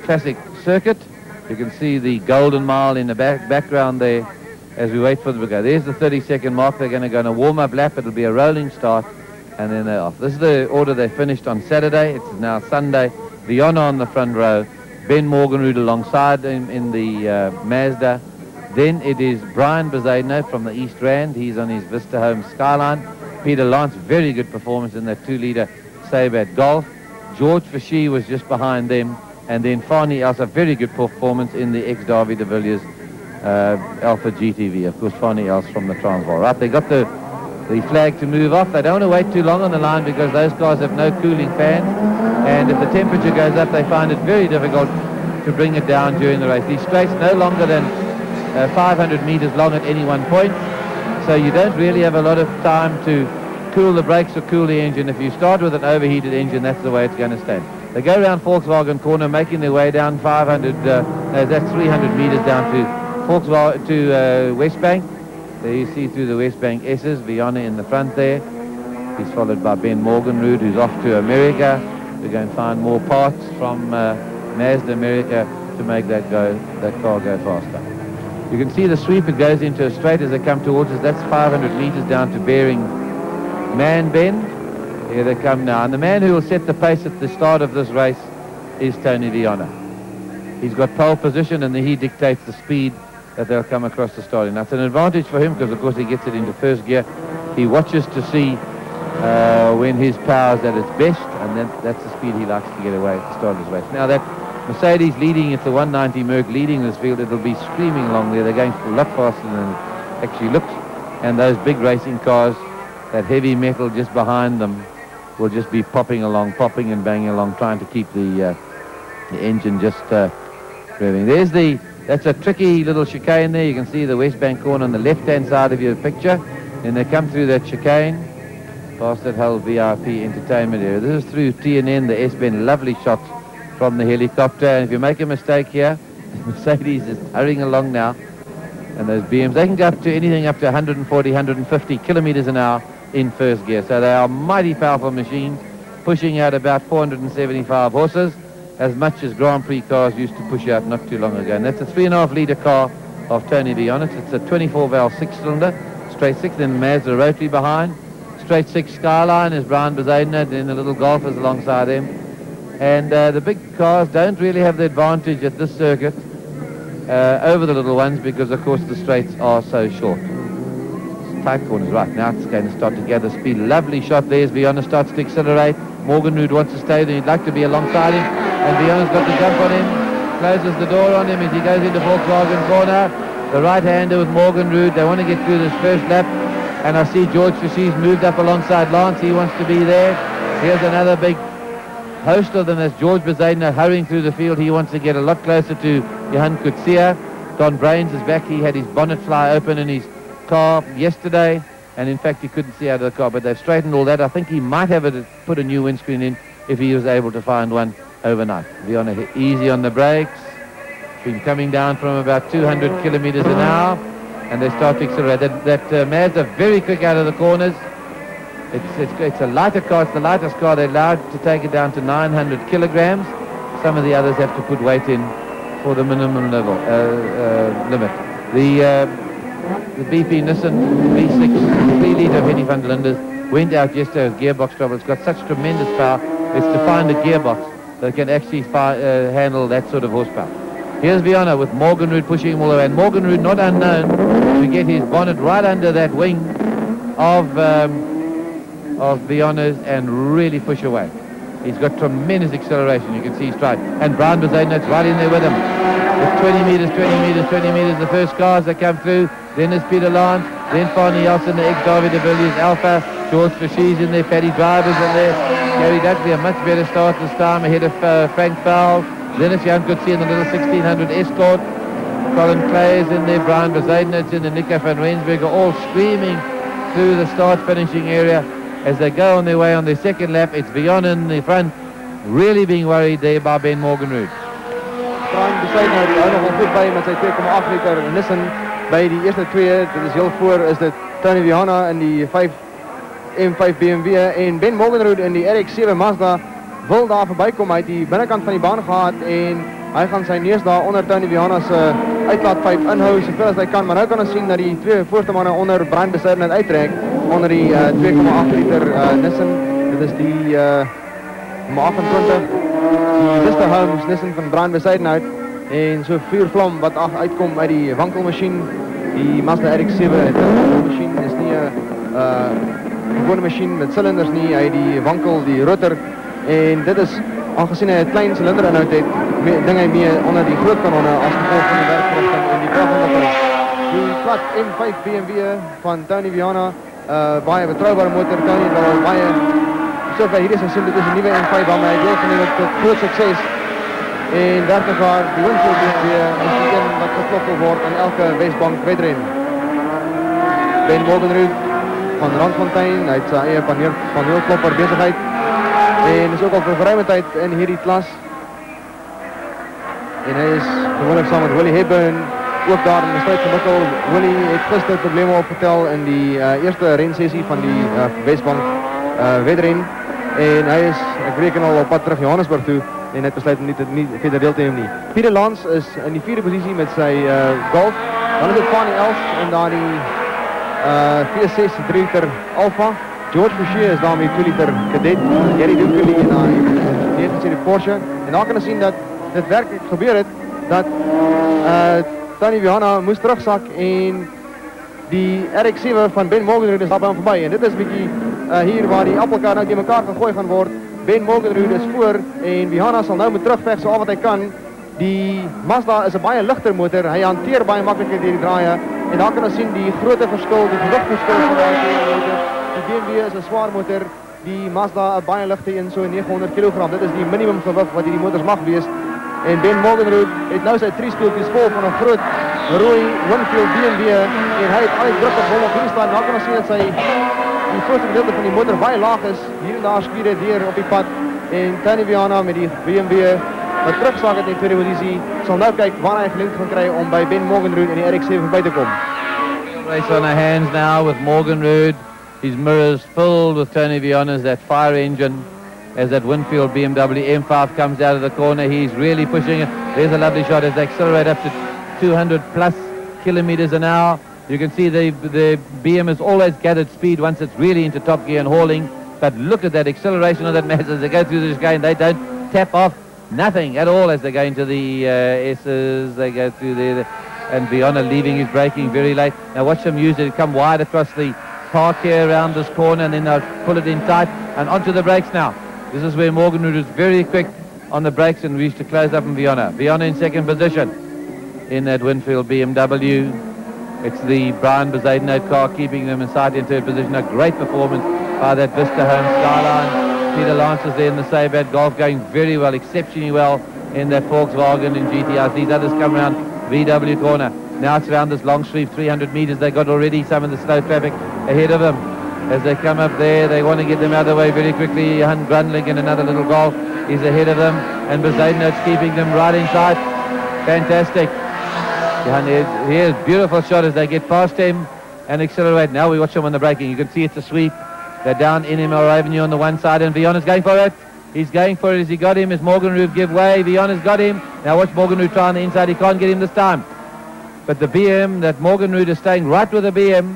classic circuit. You can see the Golden Mile in the background there as we wait for them to go. There's the 30-second mark. They're going to go on a warm-up lap. It'll be a rolling start, and then they're off. This is the order they finished on Saturday. It's now Sunday. Viana on the front row. Ben Morgenrood alongside him in the Mazda. Then it is Brian Bezuidenhout from the East Rand. He's on his Nissan Skyline. Peter Lance, very good performance in that 2-litre Sabat Golf. George Fashy was just behind them. And then Fani Elsa, very good performance in the ex-Davy de Villiers Alpha GTV. Of course, Fani Elsa from the Transvaal. Right, they got the flag to move off. They don't want to wait too long on the line because those cars have no cooling fans. And if the temperature goes up, they find it very difficult to bring it down during the race. These straights no longer than 500 meters long at any one point. So you don't really have a lot of time to cool the brakes or cool the engine. If you start with an overheated engine, that's the way it's going to stand. They go around Volkswagen corner, making their way down 500, that's 300 meters down to Wesbank. There you see through the Wesbank S's, Viana in the front there. He's followed by Ben Morgenrood, who's off to America. We're going to find more parts from Mazda America to make that car go faster. You can see the sweep. It goes into a straight as they come towards us. That's 500 meters down to Bearing Man Bend. Here they come now. And the man who will set the pace at the start of this race is Tony Viana. He's got pole position, and he dictates the speed that they'll come across the starting. That's an advantage for him because, of course, he gets it into first gear. He watches to see when his power's at its best, and that's the speed he likes to get away at the start of his race. Now, that Mercedes leading, it's the 190 Merc leading this field. It'll be screaming along there. They're going a lot faster than it actually looks. And those big racing cars, that heavy metal just behind them, will just be popping and banging along, trying to keep the engine just revving. That's a tricky little chicane there. You can see the Wesbank corner on the left-hand side of your picture. And they come through that chicane, past that whole VIP entertainment area. This is through TNN, the S-Bend. Lovely shots from the helicopter. And if you make a mistake here, Mercedes is hurrying along now. And those BMs, they can go up to anything up to 140, 150 kilometers an hour in first gear. So they are mighty powerful machines, pushing out about 475 horses, as much as Grand Prix cars used to push out not too long ago. And that's a 3.5-litre car of Tony Viana. It's a 24-valve 6-cylinder, straight 6, then Mazda rotary behind. Straight 6 Skyline is Brian Bezuidenhout, then the little Golfers alongside him. And the big cars don't really have the advantage at this circuit over the little ones because, of course, the straights are so short. Tight corners. Right, now it's going to start to gather speed. Lovely shot. There's Viana, starts to accelerate. Morgenrood wants to stay there. He'd like to be alongside him. And Viana's got the jump on him. Closes the door on him as he goes into Volkswagen corner. The right-hander with Morgenrood. They want to get through this first lap. And I see George Fashy's moved up alongside Lance. He wants to be there. Here's another big host of them. That's George Bezuidenhout hurrying through the field. He wants to get a lot closer to Johan Kutsia. Don Brains is back. He had his bonnet fly open in his car yesterday, and in fact he couldn't see out of the car, but they've straightened all that. I think he might have put a new windscreen in if he was able to find one overnight. Viana easy on the brakes. Been coming down from about 200 kilometers an hour, and they start to accelerate. That Mazda very quick out of the corners. It's a lighter car. It's the lightest car. They're allowed to take it down to 900 kilograms. Some of the others have to put weight in for the minimum level limit. The BP Nissan V6 3-litre Henny van der Lindes went out yesterday with gearbox trouble. It's got such tremendous power. It's to find a gearbox that can actually handle that sort of horsepower. Here's Viana with Morgenrood pushing him all the way. And Morgenrood, not unknown to get his bonnet right under that wing of Viana's and really push away. He's got tremendous acceleration. You can see he's tried. And Brian Bezuidenhout's right in there with him. It's 20 meters, 20 meters, 20 meters. The first cars that come through. Then there's Peter Lance. Then Fani Elson, the ex-Davy de Villiers Alpha. George Fashy's in there. Paddy Driver's in there. Gary Dudley, a much better start this time ahead of Frank Fowle. Then it's Jan Coetzee in the little 1600 Escort. Colin Clay is in there. Brian Bezuidenhout's in there. Nico van Rensburg all screaming through the start-finishing area. As they go on their way on their second lap, it's Viana in the front, really being worried there by Ben Morgenrood. Brian Bezuidenhout hou nog wel goed bij met zijn 2,8 liter Nissan. Bij die eerste twee, dit is heel voor, is de Tony Viana en die M5 BMW. En Ben Morgenrood in die RX-7 Mazda wil daar voorbij komen. Hij heeft die binnenkant van die baan gehad en Hy gaan sy neus daar onder Tony Viana se uitlaatpyp inhou soveel as hy kan, maar nou kan ons sien dat die twee voorste manne onder Brian Bezuidenhout uittrek onder die 2,8 liter Nissan. Dit is die 28, die Bezuidenhout Nissan van Brian Bezuidenhout en so vuurvlam wat uitkom uit die wankelmasjien. Die Mazda RX-7 machine is nie 'n gewone masjien met silinders nie, hy die wankel, die rotor en dit is aangesien hy 'n klein silinderinhoud het, ding hy mee onder die groot kanonne as gevolg van die werkverrigting en die kragontwikkeling. Die plat M5 BMW van Tony Viana, baie betroubare motor. Tony het baie sover hierdie seisoen, dit is 'n nuwe M5 waarmee hy deelgeneem het tot groot sukses. En werklik waar, die Winfield BMW is die een wat geklokkel word aan elke Wesbank wedren. Ben Morgenrood van Randfontein, hy het sy eie paneelklopper besigheid en is ook al vir geruime tyd in hierdie klas. En hy is gewoonlik saam met Willie Hepburn ook daar in die strijd gemikkel. Willie het gister probleme opgetel in die eerste rensessie van die Wesbank wedren. En hy is, ek reken al op pad terug Johannesburg toe en het besluit om nie verder deel te neem nie. Pieter Lans is in die 4de posisie met sy Golf. Dan is het Fanny Els in daar die 4.6 3 liter Alfa. George Boucher is daar met 2 liter Cadet. Gary Dukelly in daar die 9 serie Porsche. En daar kan ons sien dat dit werkelijk gebeur het dat Tony Viana moest terugzak en die RX-7 van Ben Morgenrood is daar by hom voorbij. En dit is 'n bietjie hier waar die appelkar nou die mekaar gegooi gaan word. Ben Morgenrood is voor en Viana sal nou moet terugveg so al wat hy kan. Die Mazda is 'n baie ligter motor. Hy hanteer baie makliker deur die draaie en daar kan ons sien die grootte verskil, die gewigverskil van daai twee motor. Die BMW is 'n swaar motor, die Mazda 'n baie ligte een, so 900 kg. Dit is die minimum gewig wat hierdie motors mag wees. En Ben Morgenrood het nou sy 3 speeltjies vol van 'n groot rooi Winfield BMW en hy het al die druk op hom op hier staan. Nou kan ons sien dat die voorste gedeelte van die motor baie laag is. Hier en daar skier dit deur op die pad. En Tony Viana met die BMW wat terugsak het in die tweede posisie sal nou kyk waar hy geleentheid gaan kry om by Ben Morgenrood in die RX-7 verby te kom. Race on our hands now with Morgenrood. His mirrors filled with Tony Viana's that fire engine. As that Winfield BMW M5 comes out of the corner, he's really pushing it. There's a lovely shot as they accelerate up to 200 plus kilometers an hour. You can see the BM has always gathered speed once it's really into top gear and hauling. But look at that acceleration of that Mazda as they go through this game. They don't tap off nothing at all as they go into the S's. They go through there. And Viana leaving his braking very late. Now watch them use it. Come wide across the park here around this corner and then they'll pull it in tight and onto the brakes now. This is where Morgenrood is very quick on the brakes and reached to close up on Viana. Viana in second position in that Winfield BMW. It's the Brian Bezuidenhout car keeping them in sight in third position. A great performance by that Vizuidenhout Skyline. Peter Lance is there in the Sabat Golf going very well, exceptionally well in that Volkswagen and GTX. These others come around VW corner. Now it's around this long sweep, 300 meters. They got already some of the slow traffic ahead of them. As they come up there, they want to get them out of the way very quickly. Han Grundling in another little Golf is ahead of them. And Bezuidenhout's keeping them right inside. Fantastic. Here's a beautiful shot as they get past him and accelerate. Now we watch them on the braking. You can see it's a sweep. They're down NML Avenue on the one side and Viana's going for it. He's going for it as he got him. As Morgenrood give way, Viana's got him. Now watch Morgenrood try on the inside. He can't get him this time. But the BM, that Morgenrood is staying right with the BM.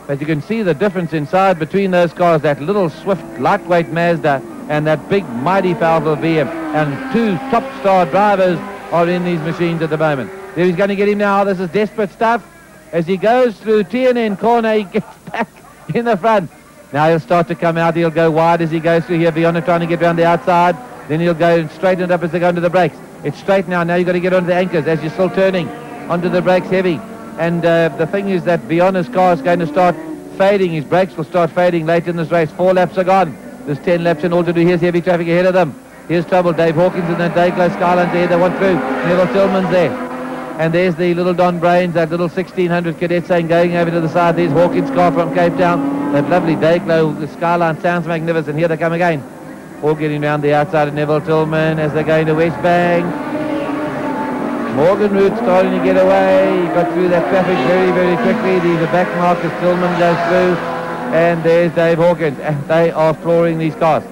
But you can see the difference inside between those cars. That little swift, lightweight Mazda and that big, mighty, powerful BM. And two top star drivers are in these machines at the moment. There he's going to get him now. This is desperate stuff. As he goes through TNN corner, he gets back in the front. Now he'll start to come out. He'll go wide as he goes through here. Viana trying to get around the outside. Then he'll go and straighten it up as they go into the brakes. It's straight now. Now you've got to get onto the anchors as you're still turning onto the brakes heavy. And the thing is that Viana's car is going to start fading. His brakes will start fading late in this race. 4 laps are gone. There's 10 laps in all to do. Here's heavy traffic ahead of them. Here's trouble. Dave Hawkins and the Dayglow Skyline's there. They want through. Neville Tillman's there. And there's the little Don Brains, that little 1600 cadet saying going over to the side. There's Hawkins' car from Cape Town. That lovely Dayglow Skyline sounds magnificent. Here they come again. All getting round the outside of Neville Tillman as they're going to Wesbank. Morgenrood starting to get away. He got through that traffic very, very quickly. The back mark as Tillman goes through. And there's Dave Hawkins. And they are flooring these cars.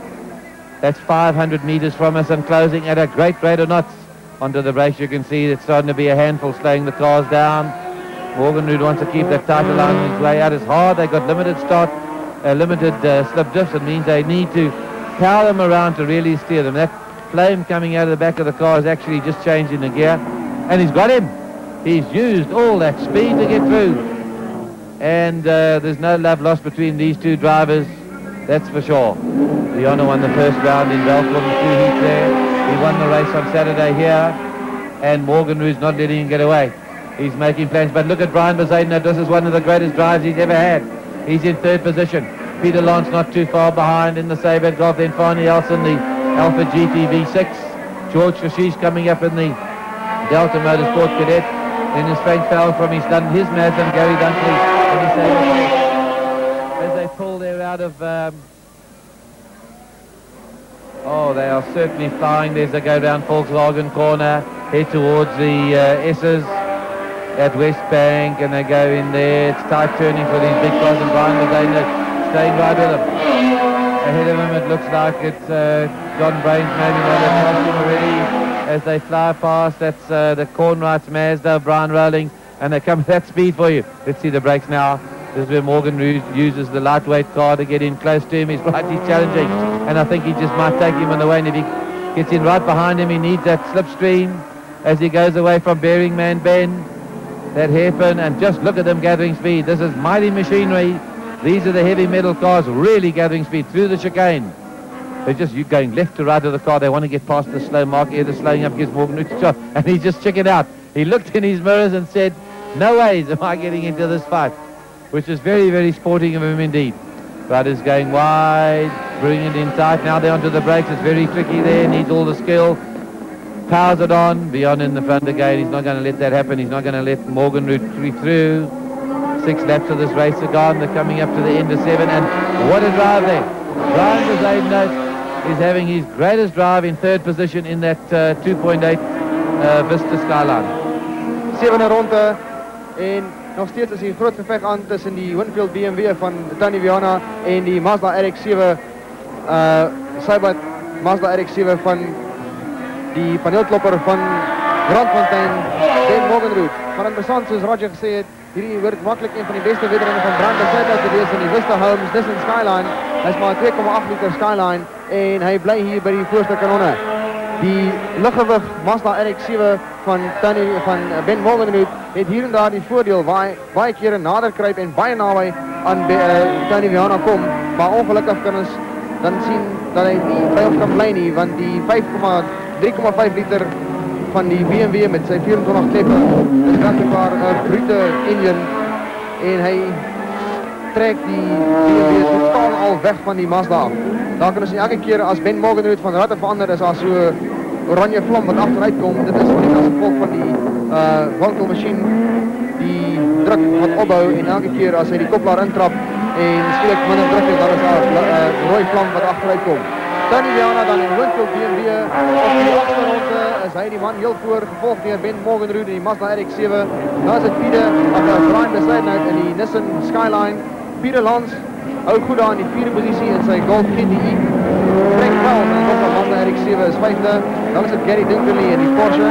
That's 500 meters from us and closing at a great rate of knots. onto the brakes. You can see it's starting to be a handful, slowing the cars down. Morgenrood wants to keep that tighter line on his way out. It's hard. They've got limited slip drifts. It means they need to power them around to really steer them. That flame coming out of the back of the car is actually just changing the gear. And he's got him. He's used all that speed to get through. And there's no love lost between these two drivers. That's for sure. Viana won the first round in Belgium, 2 heats there. He won the race on Saturday here. And Morgenrood's not letting him get away. He's making plans. But look at Brian Bezuidenhout. This is one of the greatest drives he's ever had. He's in 3rd position. Peter Lance not too far behind in the Sabre Golf. Then Farney Elson, the Alpha GTV6. George Fashish coming up in the Delta Motorsport Cadet. Then is Frank Fowler from his Mazda and Gary Dunkley in the Sabre. As they pull there out of... oh, they are certainly flying. There's a go down Volkswagen corner. Head towards the S's at Wesbank, and they go in there. It's tight turning for these big cars, and Brian Bezuidenhout staying right with them. Ahead of him, it looks like it's John Brains, maybe not past him already. As they fly past, that's the Cornwright's Mazda, Brian Rowling, and they come at that speed for you. Let's see the brakes now. This is where Morgenrood uses the lightweight car to get in close to him. He's challenging, and I think he just might take him on the way. And if he gets in right behind him, he needs that slipstream as he goes away from Bearing Man Ben. That hairpin, and just look at them gathering speed. This is mighty machinery. These are the heavy metal cars really gathering speed through the chicane. They're just going left to right of the car. They want to get past the slow mark. Either slowing up against Morgenrood's shot, and he's just chickened out. He looked in his mirrors and said, no ways am I getting into this fight, which is very, very sporting of him indeed. Riders going wide, bringing it in tight. Now they're onto the brakes. It's very tricky there. Needs all the skill. Powers it on. Viana in the front again. He's not going to let that happen. He's not going to let Morgenrood creep through. 6 laps of this race are gone. They're coming up to the end of 7. And what a drive there. Brian Bezuidenhout is having his greatest drive in 3rd position in that 2.8 Vista Skyline. 7e ronde. En nog steeds is hier groot gevecht aan tussen die Winfield BMW van Tony Viana en die Mazda RX-7 Mazda RX-7 van die paneelklopper van Brandfontein, Ben Morgenrood. Maar interessant, zoals Roger gesê het, hierdie wordt makkelijk een van die beste wedrennen van Brian Bezuidenhout te wees in die Wisterhout Nissan Skyline. Hij is maar 2,8 liter Skyline en hij blijft hier bij die voorste kanonnen. Die luchtgewicht Mazda RX-7 van Ben Morgenrood heeft hier en daar die voordeel waar hij baie kere nader kruip en baie naby aan Tony Viana kom. Maar ongelukkig kan ons dan zien dat hij niet bij ons kan blij nie, want die 3,5 liter van die BMW met zijn 24 kleppen is werkelijk een brute engine en hij trekt die BMW totaal al weg van die Mazda. Daar kunnen ze elke keer als Ben Morgenrood van ratten veranderen is als zo'n oranje vlam wat achteruit komt. Dit is niet als gevolg van die wankelmachine die druk wat opbouwt en elke keer als hij die koppelaar intrapt en misschien minder druk is, dan is daar een rode vlam wat achteruit komt. Tony Viana dan in Winfield BMW op die achterronde is hij die man heel voor, gevolgd door Ben Morgenrood in die Mazda RX-7. Dan is het Brian Bezuidenhout in die Nissan Skyline. Peter Lance houdt goed aan die 4e positie in zijn Golf GTI. Frank Fowler in de Mazda RX-7 is 5e. Dan is het Gary Dunkley in die Porsche.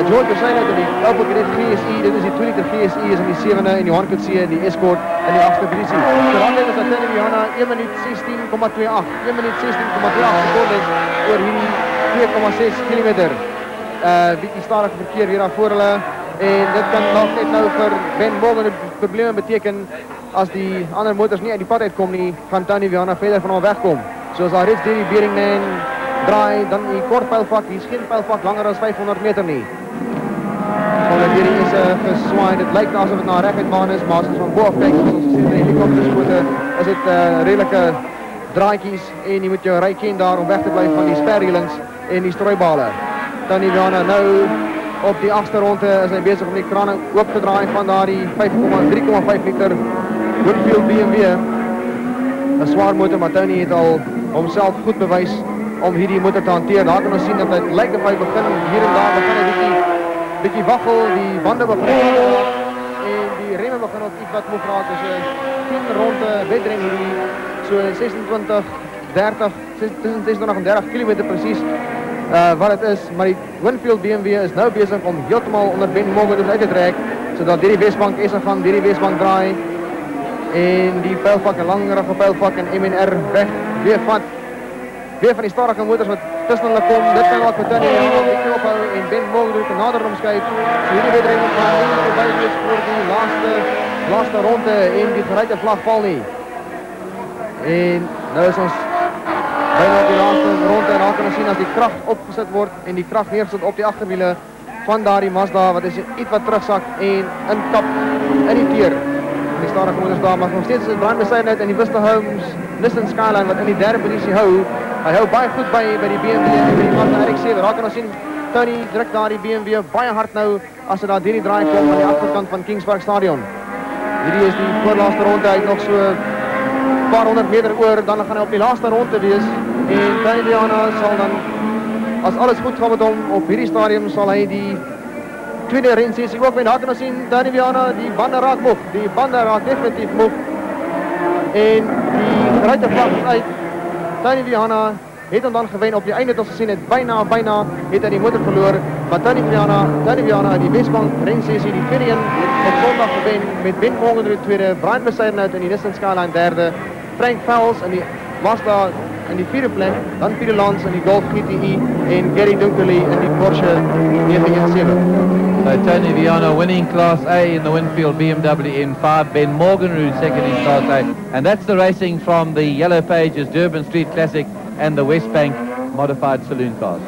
George Bezuidenhout in die Opel Kadett GSI. Dit is die 2 liter GSI is in die 7e. En die Johan Coetzee in die Escort in die 8e positie. De randlijn is dat Tony Viana 1 minuut 16,28. 1 minuut 16,28 seconden voor hierdie 2,6 kilometer. Beetje stadig verkeer weer naar voren. En dit kan nog steeds nou voor Ben Morgenrood problemen betekenen. Als die andere motors niet uit die pad uitkomen, gaan Tony Viana verder van wegkomen. Zoals daar reeds die Beringman draait, dan die kort pijlvak, die is geen pijlvak langer dan 500 meter niet. Van de Bering is gezwaaid, het lijkt alsof het naar rechtuitbaan is, maar als je van boven kijkt, zoals je ziet in de helikopterschoten, is het redelijke draaikies en je moet je rijken daar om weg te blijven van die sperrielings en die strooibalen. Tony Viana nu op die 8e ronde is hij bezig om die kranen op te draaien van daar die 3,5 liter Winfield BMW. Een zwaar motor, maar Tony heeft al homself goed bewijs om hierdie motor te hanteren. Daar kunnen we zien dat het lijkt op hij begint hier en daar beginnen beetje waggel, die banden beginnen en die remmen beginnen iets wat moe raken. Dus 10 ronde wedren hierdie, zo 26, 30, tussen 26 en 30 kilometer precies. wat het is, maar die Winfield BMW is nou bezig om heeltemal onder Ben Morgenrood uit te trek, zodat die Wesbank is gaan, die Wesbank draai en die pijlvak, een langerige pijlvak en MNR weg, weer van die starige motors wat tussen hulle kom, dit kan ook met Tony die ophou en Ben Morgenrood nader omskuif, so hierdie wedren gaan nie voorbij wees voor die laaste ronde en die geruite vlag val nie. En nou is ons bijna op die laatste ronde en dan kan ons sien as die kracht opgesit word en die kracht neergesit op die achterwiele van daardie Mazda wat is iets wat terugzak en inkap in die teer. Die starige motors daar, maar nog steeds is het Brian Bezuidenhout en die Bezuidenhout Nissan Skyline wat in die derde positie hou. Hy hou baie goed by die BMW en by die Mazda RX-7. Daar kan ons sien, Tony druk daar die BMW baie hard nou as hy daar die draai kom aan die achterkant van Kingspark Stadion. Hierdie is die voorlaaste ronde, hy het nog so een paar honderd meter oor, dan gaan hy op die laaste ronde wees. En Tony Viana sal dan, as alles goed gaan met hom, op hierdie stadium sal hy die tweede rensessie ook wen. Daar kan ons sien, Tony Viana, die bande raak moeg. Die bande raak definitief moeg. En die geruite vlag is uit. Tony Viana het hom dan gewen op die einde, het ons gesien het, bijna het hy die motor verloor. Maar Tony Viana die Wesbank rensessie, die tweede een op zondag gewen met Ben Morgenrood tweede, Brian Bezuidenhout in die Nissan Skyline derde, Frank Fowles in die Mazda in die vierde plek, dan Pieter Lans in die Golf GTI en Gary Dunkerley in die Porsche 917. So Tony Viana winning Class A in the Winfield BMW M5, Ben Morgenrood second in Class A, and that's the racing from the Yellow Pages Durban Street Classic and the Wesbank modified saloon cars.